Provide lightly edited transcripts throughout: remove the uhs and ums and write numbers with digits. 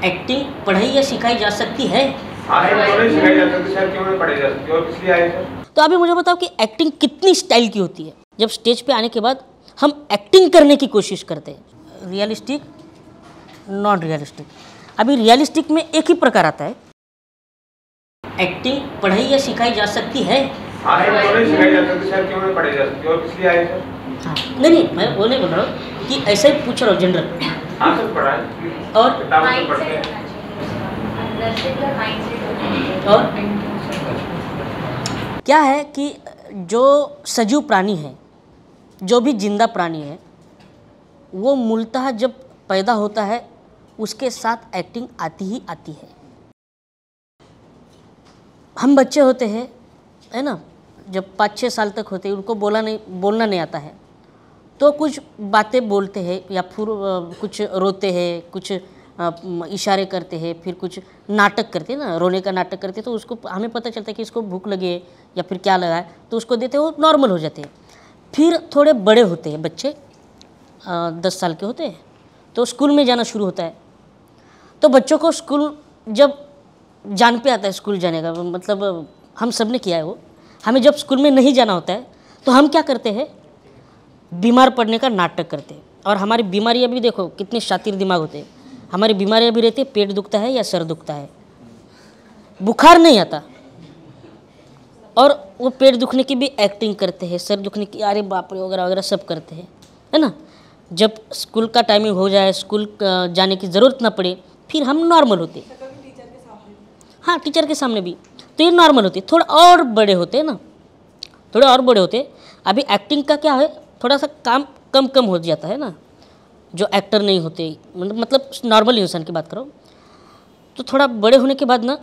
Acting पढ़ाई या सिखाई जा सकती है? हाँ, नहीं सिखाई जा सकती सर, क्यों नहीं पढ़ाई जा सकती और किस लिए आए सर? तो अभी मुझे बताओ कि एक्टिंग कितनी स्टाइल की होती है। जब स्टेज पे आने के बाद हम एक्टिंग करने की कोशिश करते हैं, रियलिस्टिक, नॉन रियलिस्टिक। अभी रियलिस्टिक में एक ही प्रकार आता है। एक्टिंग पढ़ाई या सिखाई जा सकती है? हाँ, नहीं सिखाई जा सकती सर, क्यों नहीं पढ़ाई जा सकती और किस लिए आए सर? हाँ, नहीं मैं वो नहीं बोल रहा हूँ कि ऐसा ही पूछ रहा हूँ जनरल। हाँ सर, पढ़ा है और किताबों से पढ़ते हैं। और क्या है कि जो सजीव प्राणी है, जो भी जिंदा प्राणी है, वो मूलतः जब पैदा होता है उसके साथ एक्टिंग आती ही आती है। हम बच्चे होते हैं, है ना, जब 5-6 साल तक होते हैं, उनको बोलना नहीं आता है, तो कुछ बातें बोलते हैं या फिर कुछ रोते हैं, कुछ इशारे करते हैं, फिर कुछ नाटक करते हैं ना, रोने का नाटक करते हैं, तो उसको हमें पता चलता है कि इसको भूख लगी है या फिर क्या लगा है, तो उसको देते हैं, वो नॉर्मल हो जाते हैं। फिर थोड़े बड़े होते हैं बच्चे, 10 साल के होते हैं, तो स्कूल में जाना शुरू होता है। तो बच्चों को स्कूल जब जान पे आता है, स्कूल जाने का मतलब हम सब ने किया है वो। हमें जब स्कूल में नहीं जाना होता है तो हम क्या करते हैं, बीमार पड़ने का नाटक करते हैं। और हमारी बीमारियाँ भी देखो कितने शातिर दिमाग होते हैं। हमारी बीमारियाँ भी रहती है, पेट दुखता है या सर दुखता है, बुखार नहीं आता, और वो पेट दुखने की भी एक्टिंग करते हैं, सर दुखने की अरे बाप रे वगैरह वगैरह सब करते हैं, है ना। जब स्कूल का टाइमिंग हो जाए, स्कूल जाने की ज़रूरत ना पड़े, फिर हम नॉर्मल होते हैं। हाँ, टीचर के सामने भी, तो ये नॉर्मल होती है। थोड़ा और बड़े होते हैं ना, थोड़े और बड़े होते हैं। अभी एक्टिंग का क्या है, थोड़ा सा काम कम हो जाता है ना, जो एक्टर नहीं होते, मतलब नॉर्मल इंसान की बात करो, तो थोड़ा बड़े होने के बाद ना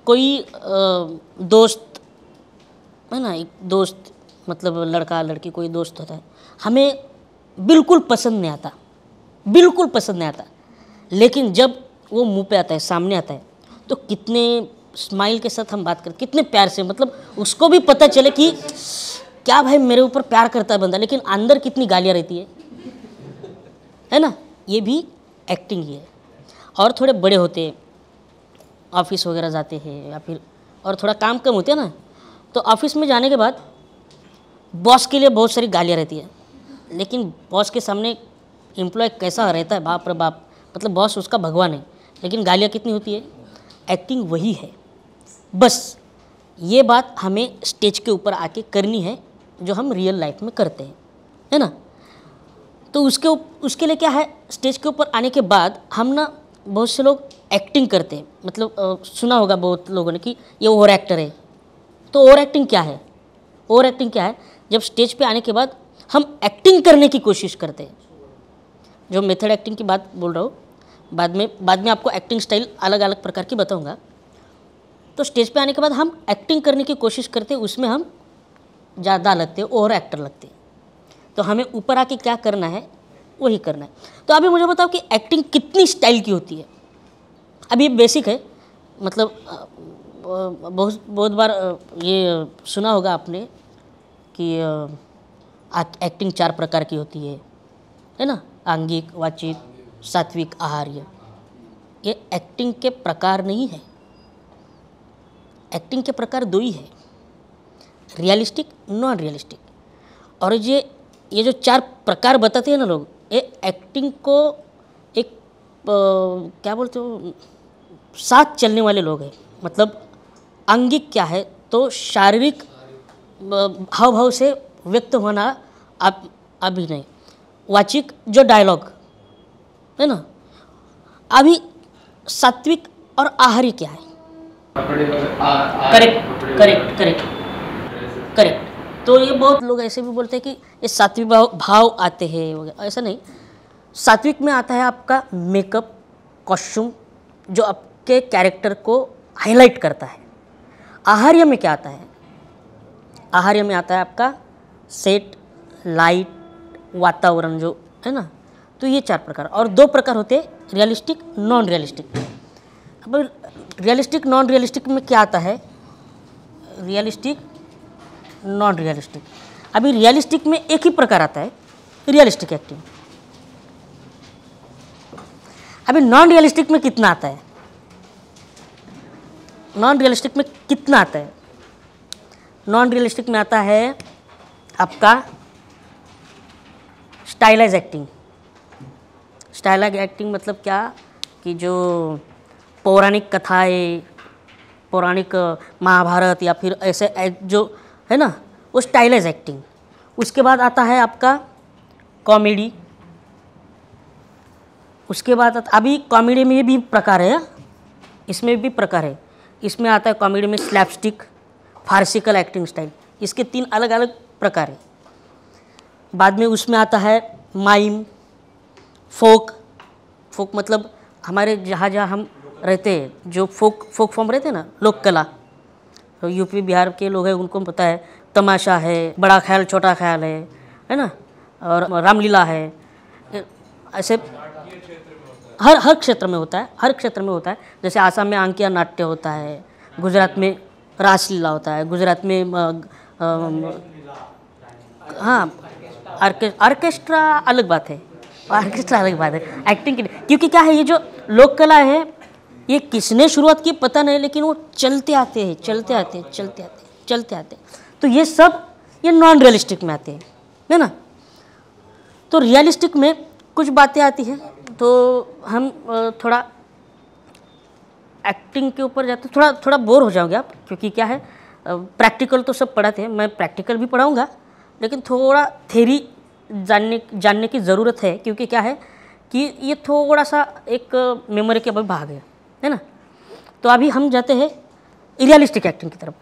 कोई दोस्त है ना, एक दोस्त मतलब लड़का लड़की कोई दोस्त होता है, हमें बिल्कुल पसंद नहीं आता, बिल्कुल पसंद नहीं आता, लेकिन जब वो मुंह पे आता है, सामने आता है, तो कितने स्माइल के साथ हम बात करते, कितने प्यार से, मतलब उसको भी पता चले कि क्या भाई मेरे ऊपर प्यार करता है बंदा, लेकिन अंदर कितनी गालियाँ रहती है ना। ये भी एक्टिंग ही है। और थोड़े बड़े होते हैं, ऑफिस वगैरह जाते हैं, या फिर और थोड़ा काम कम होते हैं ना, तो ऑफिस में जाने के बाद बॉस के लिए बहुत सारी गालियाँ रहती है, लेकिन बॉस के सामने एम्प्लॉय कैसा रहता है, बाप रे बाप, मतलब बॉस उसका भगवान है, लेकिन गालियाँ कितनी होती है। एक्टिंग वही है, बस ये बात हमें स्टेज के ऊपर आके करनी है, जो हम रियल लाइफ में करते हैं, है ना। तो उसके लिए क्या है, स्टेज के ऊपर आने के बाद हम ना, बहुत से लोग एक्टिंग करते हैं, मतलब सुना होगा बहुत लोगों ने कि ये ओवर एक्टर है। तो ओवर एक्टिंग क्या है, ओवर एक्टिंग क्या है, जब स्टेज पे आने के बाद हम एक्टिंग करने की कोशिश करते हैं। जो मेथड एक्टिंग की बात बोल रहा हूँ, बाद में आपको एक्टिंग स्टाइल अलग अलग प्रकार की बताऊँगा। तो स्टेज पे आने के बाद हम एक्टिंग करने की कोशिश करते हैं, उसमें हम ज़्यादा लगते हैं, ओवर एक्टर लगते हैं। तो हमें ऊपर आके क्या करना है, वही करना है। तो अभी मुझे बताओ कि एक्टिंग कितनी स्टाइल की होती है। अभी ये बेसिक है, मतलब बहुत बार ये सुना होगा आपने कि एक्टिंग 4 प्रकार की होती है ना, आंगिक, वाचिक, सात्विक, आहार्य। ये एक्टिंग के प्रकार नहीं है, एक्टिंग के प्रकार 2 ही है, रियलिस्टिक, नॉन रियलिस्टिक। और ये जो 4 प्रकार बताते हैं ना लोग, ये एक्टिंग को एक क्या बोलते हो, साथ चलने वाले लोग हैं। मतलब आंगिक क्या है, तो शारीरिक हाव भाव से व्यक्त होना अभिनय। वाचिक जो डायलॉग है ना। अभी सात्विक और आहार्य क्या है, करेक्ट। तो ये बहुत लोग ऐसे भी बोलते हैं कि ये सात्विक भाव आते हैं, ऐसा नहीं। सात्विक में आता है आपका मेकअप, कॉस्ट्यूम, जो आपके कैरेक्टर को हाईलाइट करता है। आहार्य में क्या आता है, आहार्य में आता है आपका सेट, लाइट, वातावरण जो है ना। तो ये 4 प्रकार, और 2 प्रकार होते हैं, रियलिस्टिक, नॉन रियलिस्टिक। अब रियलिस्टिक नॉन रियलिस्टिक में क्या आता है, रियलिस्टिक नॉन रियलिस्टिक। अभी रियलिस्टिक में एक ही प्रकार आता है, रियलिस्टिक एक्टिंग। अभी नॉन रियलिस्टिक में कितना आता है? नॉन रियलिस्टिक में कितना आता है? नॉन रियलिस्टिक में आता है आपका स्टाइलाइज एक्टिंग। स्टाइलाइज एक्टिंग मतलब क्या कि जो पौराणिक कथाएं, पौराणिक महाभारत या फिर ऐसे जो है ना, वो स्टाइलाइज एक्टिंग। उसके बाद आता है आपका कॉमेडी। उसके बाद अभी कॉमेडी में भी प्रकार है, इसमें भी प्रकार है। इसमें आता है कॉमेडी में स्लैपस्टिक, फार्सिकल एक्टिंग स्टाइल, इसके 3 अलग अलग प्रकार हैं। बाद में उसमें आता है माइम, फोक। फोक मतलब हमारे जहाँ जहाँ हम रहते हैं, जो फोक फॉर्म रहते हैं ना, लोक कला, तो यूपी बिहार के लोग हैं उनको पता है। तमाशा है, बड़ा ख्याल छोटा ख्याल है ना, और रामलीला है। ऐसे हर क्षेत्र में होता है, हर क्षेत्र में होता है। जैसे आसाम में आंकिया नाट्य होता है, गुजरात में रासलीला होता है, गुजरात में हाँ ऑर्केस्ट्रा अलग बात है, ऑर्केस्ट्रा अलग बात है एक्टिंग के लिए। क्योंकि क्या है, ये जो लोक कला है ये किसने शुरुआत की पता नहीं, लेकिन वो चलते आते हैं, चलते आते हैं, चलते आते हैं, चलते आते हैं। तो ये सब ये नॉन रियलिस्टिक में आते हैं, है ना। तो रियलिस्टिक में कुछ बातें आती हैं, तो हम थोड़ा एक्टिंग के ऊपर जाते थोड़ा बोर हो जाओगे आप, क्योंकि क्या है प्रैक्टिकल तो सब पढ़ाते हैं, मैं प्रैक्टिकल भी पढ़ाऊँगा, लेकिन थोड़ा थ्योरी जानने की ज़रूरत है। क्योंकि क्या है कि ये थोड़ा सा एक मेमोरी के भाग है ना। तो अभी हम जाते हैं रियलिस्टिक एक्टिंग की तरफ।